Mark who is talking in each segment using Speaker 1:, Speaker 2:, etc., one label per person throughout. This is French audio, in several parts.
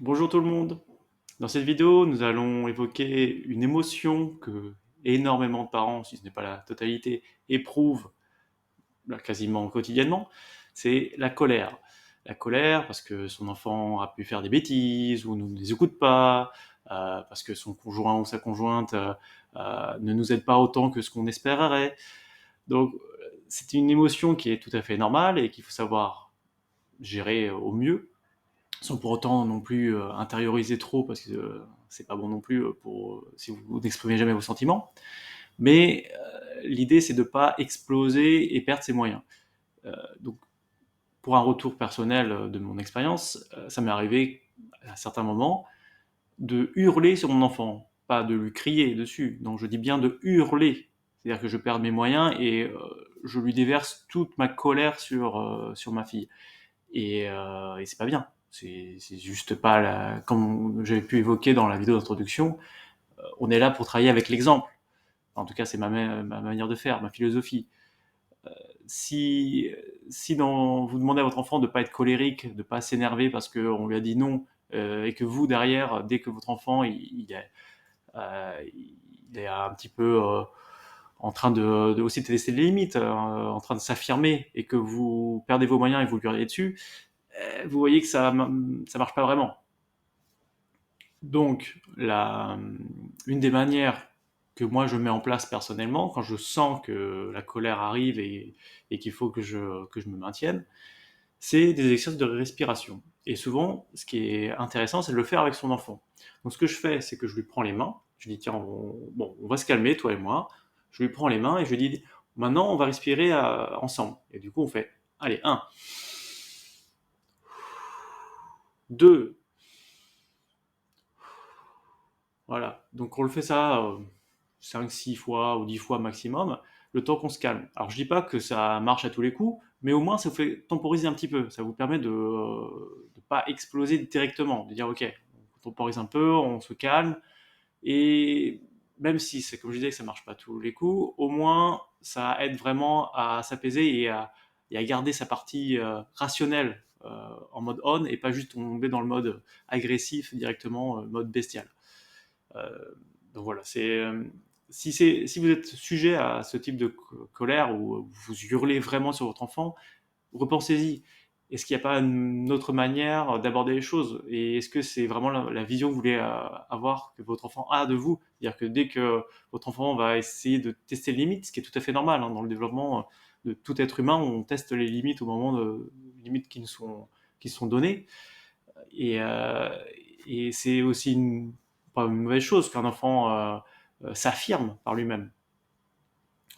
Speaker 1: Bonjour tout le monde. Dans cette vidéo, nous allons évoquer une émotion que énormément de parents, si ce n'est pas la totalité, éprouvent quasiment quotidiennement, c'est la colère. La colère parce que son enfant a pu faire des bêtises ou ne nous écoute pas, parce que son conjoint ou sa conjointe ne nous aide pas autant que ce qu'on espérerait. Donc c'est une émotion qui est tout à fait normale et qu'il faut savoir gérer au mieux sans pour autant non plus intérioriser trop parce que c'est pas bon non plus pour si vous n'exprimez jamais vos sentiments. Mais l'idée c'est de pas exploser et perdre ses moyens. Donc pour un retour personnel de mon expérience, ça m'est arrivé à certains moments de hurler sur mon enfant, pas de lui crier dessus. Donc je dis bien de hurler, c'est-à-dire que je perds mes moyens et je lui déverse toute ma colère sur ma fille. Et c'est pas bien. C'est juste pas comme j'avais pu évoquer dans la vidéo d'introduction, on est là pour travailler avec l'exemple. En tout cas, c'est ma manière de faire, ma philosophie. Si, vous demandez à votre enfant de pas être colérique, de pas s'énerver parce qu'on lui a dit non, et que vous derrière, dès que votre enfant il est un petit peu en train de aussi tester les limites, en train de s'affirmer, et que vous perdez vos moyens et vous lui hurlez dessus, vous voyez que ça marche pas vraiment. Donc, une des manières que moi je mets en place personnellement, quand je sens que la colère arrive et qu'il faut que je me maintienne, c'est des exercices de respiration. Et souvent, ce qui est intéressant, c'est de le faire avec son enfant. Donc, ce que je fais, c'est que je lui prends les mains, je lui dis, tiens, on va se calmer, toi et moi. Je lui prends les mains et je lui dis, maintenant, on va respirer ensemble. Et du coup, on fait, allez, 1, 2, voilà. Donc on le fait ça 5-6 fois ou 10 fois maximum, le temps qu'on se calme. Alors je dis pas que ça marche à tous les coups, mais au moins ça vous fait temporiser un petit peu. Ça vous permet de ne pas exploser directement, de dire ok, on temporise un peu, on se calme, et même si c'est comme je disais que ça marche pas à tous les coups, au moins ça aide vraiment à s'apaiser et à garder sa partie rationnelle en mode on, et pas juste tomber dans le mode agressif directement, mode bestial. Euh, donc voilà, si vous êtes sujet à ce type de colère où vous hurlez vraiment sur votre enfant, repensez-y. Est-ce qu'il n'y a pas une autre manière d'aborder les choses? Et est-ce que c'est vraiment la vision que vous voulez avoir, que votre enfant a de vous? C'est-à-dire que dès que votre enfant va essayer de tester les limites, ce qui est tout à fait normal hein, dans le développement de tout être humain, on teste les limites au moment de limites qui sont données. Et, euh, et c'est aussi pas une mauvaise chose qu'un enfant s'affirme par lui-même.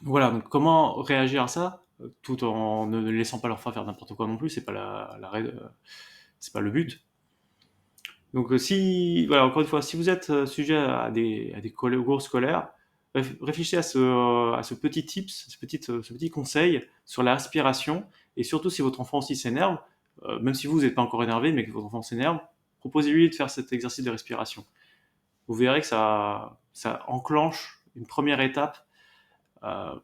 Speaker 1: Voilà, donc comment réagir à ça tout en ne laissant pas l'enfant faire n'importe quoi non plus, c'est pas c'est pas le but. Donc si, voilà, encore une fois, si vous êtes sujet à des grosses colères, réfléchissez à ce petit tips, ce petit conseil sur la respiration, et surtout si votre enfant aussi s'énerve, même si vous n'êtes pas encore énervé, mais que votre enfant s'énerve, proposez-lui de faire cet exercice de respiration. Vous verrez que ça enclenche une première étape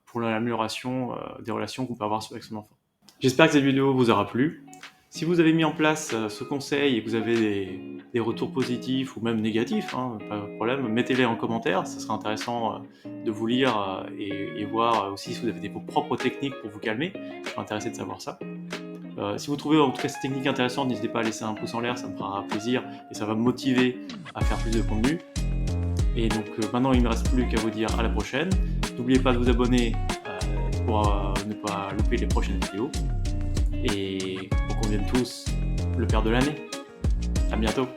Speaker 1: pour l'amélioration des relations qu'on peut avoir avec son enfant. J'espère que cette vidéo vous aura plu. Si vous avez mis en place ce conseil et que vous avez des retours positifs ou même négatifs, hein, pas de problème, mettez-les en commentaire, ce sera intéressant de vous lire et voir aussi si vous avez vos propres techniques pour vous calmer. Je suis intéressé de savoir ça. Si vous trouvez en tout cas cette technique intéressante, n'hésitez pas à laisser un pouce en l'air, ça me fera plaisir et ça va me motiver à faire plus de contenu. Et donc maintenant il ne me reste plus qu'à vous dire à la prochaine. N'oubliez pas de vous abonner pour ne pas louper les prochaines vidéos. Et pour qu'on vienne tous le père de l'année. À bientôt.